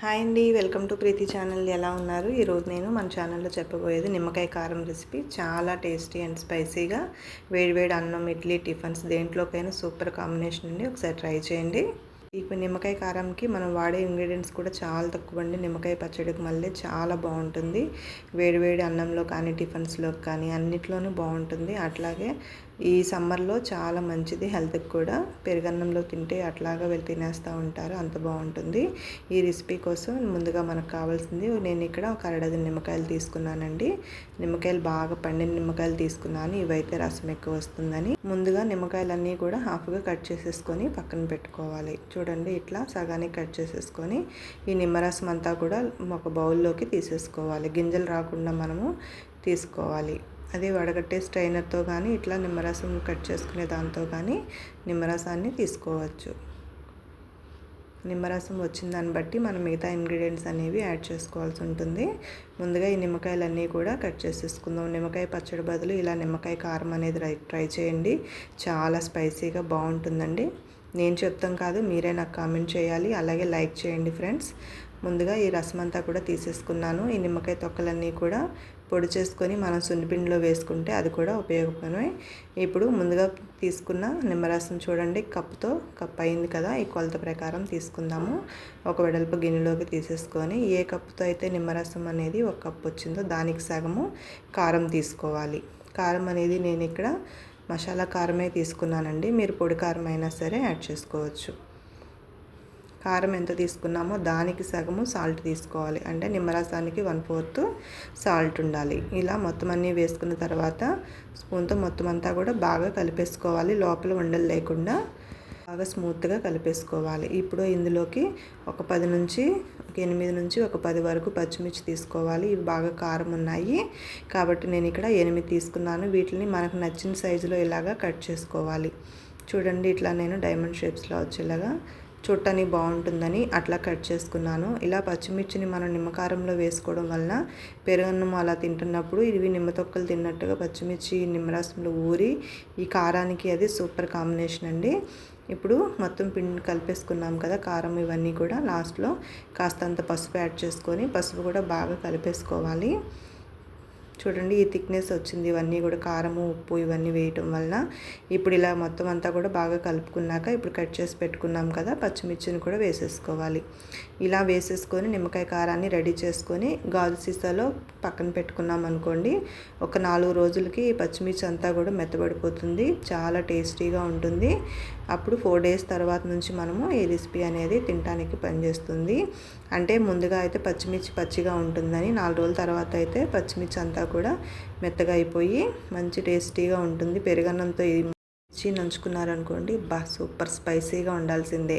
Hi అండి, welcome to Preethi channel. ఎలా ఉన్నారు? ఈరోజు నేను మన ఛానల్లో చెప్పబోయేది నిమ్మకాయ కారం రెసిపీ. చాలా టేస్టీ అండ్ స్పైసీగా వేడివేడి అన్నం, ఇడ్లీ, టిఫిన్స్ దేంట్లోకైనా సూపర్ కాంబినేషన్ అండి. ఒకసారి ట్రై చేయండి. ఇప్పుడు నిమ్మకాయ కారంకి మనం వాడే ఇంగ్రీడియంట్స్ కూడా చాలా తక్కువ అండి. నిమ్మకాయ పచ్చడికి మళ్ళీ చాలా బాగుంటుంది. వేడివేడి అన్నంలో కానీ టిఫిన్స్లో కానీ అన్నిట్లోనూ బాగుంటుంది. అట్లాగే ఈ సమ్మర్లో చాలా మంచిది హెల్త్కి కూడా. పెరుగన్నంలో తింటే అట్లాగా వెళ్ళి తినేస్తూ ఉంటారు, అంత బాగుంటుంది. ఈ రెసిపీ కోసం ముందుగా మనకు కావాల్సింది, నేను ఇక్కడ ఒక అరడజన్ నిమ్మకాయలు తీసుకున్నానండి. నిమ్మకాయలు బాగా పండిన నిమ్మకాయలు తీసుకున్నాను. ఇవైతే రసం ఎక్కువ వస్తుందని ముందుగా నిమ్మకాయలన్నీ కూడా హాఫ్గా కట్ చేసేసుకొని పక్కన పెట్టుకోవాలి. చూడండి, ఇట్లా సగానికి కట్ చేసేసుకొని ఈ నిమ్మరసం అంతా కూడా ఒక బౌల్లోకి తీసేసుకోవాలి. గింజలు రాకుండా మనము తీసుకోవాలి. అది వడగట్టే స్ట్రైనర్తో కానీ ఇట్లా నిమ్మరసం కట్ చేసుకునే దాంతో కానీ నిమ్మరసాన్ని తీసుకోవచ్చు. నిమ్మరసం వచ్చిన దాన్ని బట్టి మనం మిగతా ఇంగ్రీడియంట్స్ అనేవి యాడ్ చేసుకోవాల్సి ఉంటుంది. ముందుగా ఈ నిమ్మకాయలన్నీ కూడా కట్ చేసేసుకుందాం. నిమ్మకాయ పచ్చడి బదులు ఇలా నిమ్మకాయ కారం అనేది ట్రై చేయండి. చాలా స్పైసీగా బాగుంటుందండి. నేను చెప్తాం కాదు, మీరే నాకు కామెంట్ చేయాలి, అలాగే లైక్ చేయండి ఫ్రెండ్స్. ముందుగా ఈ రసం అంతా కూడా తీసేసుకున్నాను. ఈ నిమ్మకాయ తొక్కలన్నీ కూడా పొడి చేసుకొని మనం సున్నిపిండిలో వేసుకుంటే అది కూడా ఉపయోగపడే. ఇప్పుడు ముందుగా తీసుకున్న నిమ్మరసం చూడండి, కప్పుతో కప్ అయింది కదా, ఈ కొలత ప్రకారం తీసుకుందాము. ఒక వెడల్పు గిన్నెలోకి తీసేసుకొని ఏ కప్పుతో అయితే నిమ్మరసం అనేది ఒక కప్పు వచ్చిందో దానికి సగము కారం తీసుకోవాలి. కారం అనేది నేను ఇక్కడ మసాలా కారమే తీసుకున్నానండి. మీరు పొడి కారం అయినా సరే యాడ్ చేసుకోవచ్చు. కారం ఎంత తీసుకున్నామో దానికి సగము సాల్ట్ తీసుకోవాలి. అంటే నిమ్మరసానికి 1/4 సాల్ట్ ఉండాలి. ఇలా మొత్తం అన్నీ వేసుకున్న తర్వాత స్పూన్తో మొత్తం అంతా కూడా బాగా కలిపేసుకోవాలి. లోపల ఉండలు లేకుండా బాగా స్మూత్గా కలిపేసుకోవాలి. ఇప్పుడు ఇందులోకి ఒక 8 నుంచి ఒక 10 వరకు పచ్చిమిర్చి తీసుకోవాలి. ఇవి బాగా కారం ఉన్నాయి కాబట్టి నేను ఇక్కడ 8 తీసుకున్నాను. వీటిని మనకు నచ్చిన సైజులో ఇలాగా కట్ చేసుకోవాలి. చూడండి, ఇట్లా నేను డైమండ్ షేప్స్లో వచ్చేలాగా చూడటానికి బాగుంటుందని అట్లా కట్ చేసుకున్నాను. ఇలా పచ్చిమిర్చిని మనం నిమ్మకారంలో వేసుకోవడం వలన పెరుగన్నం అలా తింటున్నప్పుడు ఇవి నిమ్మ తొక్కలు తిన్నట్టుగా పచ్చిమిర్చి నిమ్మరసంలో ఊరి ఈ కారానికి అది సూపర్ కాంబినేషన్ అండి. ఇప్పుడు మొత్తం పిండి కలిపేసుకున్నాం కదా, కారం ఇవన్నీ కూడా లాస్ట్లో కాస్తంత పసుపు యాడ్ చేసుకొని పసుపు కూడా బాగా కలిపేసుకోవాలి. చూడండి, ఈ థిక్నెస్ వచ్చింది. ఇవన్నీ కూడా కారము, ఉప్పు ఇవన్నీ వేయటం వలన. ఇప్పుడు ఇలా మొత్తం అంతా కూడా బాగా కలుపుకున్నాక ఇప్పుడు కట్ చేసి పెట్టుకున్నాం కదా పచ్చిమిర్చిని కూడా వేసేసుకోవాలి. ఇలా వేసేసుకొని నిమ్మకాయ కారాన్ని రెడీ చేసుకొని గాజు సీసాలో పక్కన పెట్టుకున్నాం అనుకోండి, ఒక 4 రోజులకి ఈ పచ్చిమిర్చి అంతా కూడా మెత్తబడిపోతుంది. చాలా టేస్టీగా ఉంటుంది. అప్పుడు 4 డేస్ తర్వాత నుంచి మనము ఈ రెసిపీ అనేది తినడానికి పనిచేస్తుంది. అంటే ముందుగా అయితే పచ్చిమిర్చి పచ్చిగా ఉంటుందని, 4 రోజుల తర్వాత అయితే పచ్చిమిర్చి అంతా కూడా మెత్తగా అయిపోయి మంచి టేస్టీగా ఉంటుంది. పెరుగన్నంతో మిర్చి నంచుకున్నారనుకోండి, సూపర్ స్పైసీగా ఉండాల్సిందే.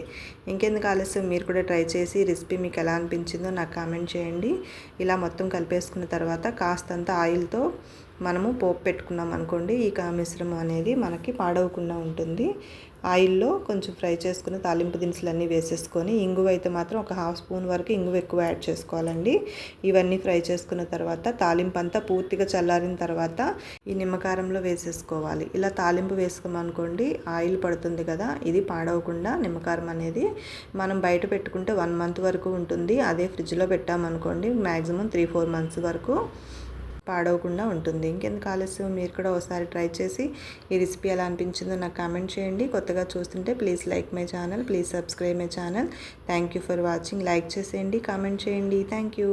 ఇంకెందుకు ఆలస్యం, మీరు కూడా ట్రై చేసి రెసిపీ మీకు ఎలా అనిపించిందో నాకు కామెంట్ చేయండి. ఇలా మొత్తం కలిపేసుకున్న తర్వాత కాస్తంత ఆయిల్తో మనము పోపు పెట్టుకున్నాం అనుకోండి, ఈ మిశ్రమం అనేది మనకి పాడవకుండా ఉంటుంది. ఆయిల్లో కొంచెం ఫ్రై చేసుకుని తాలింపు దినుసులన్నీ వేసేసుకొని, ఇంగువ అయితే మాత్రం ఒక 1/2 స్పూన్ వరకు ఇంగువ ఎక్కువ యాడ్ చేసుకోవాలండి. ఇవన్నీ ఫ్రై చేసుకున్న తర్వాత తాలింపు అంతా పూర్తిగా చల్లారిన తర్వాత ఈ నిమ్మకారంలో వేసేసుకోవాలి. ఇలా తాలింపు వేసుకోమనుకోండి, ఆయిల్ పడుతుంది కదా, ఇది పాడవకుండా నిమ్మకారం అనేది మనం బయట పెట్టుకుంటే 1 మంత్ వరకు ఉంటుంది. అదే ఫ్రిడ్జ్లో పెట్టామనుకోండి మ్యాక్సిమం 3-4 మంత్స్ వరకు పాడవకుండా ఉంటుంది. ఇంకెందుకు ఆలస్యం, మీరు కూడా ఒకసారి ట్రై చేసి ఈ రెసిపీ ఎలా అనిపించిందో నాకు కామెంట్ చేయండి. కొత్తగా చూస్తుంటే please like my channel, please subscribe my channel. Thank you for watching. Like చేసేయండి, కామెంట్ చేయండి. Thank you.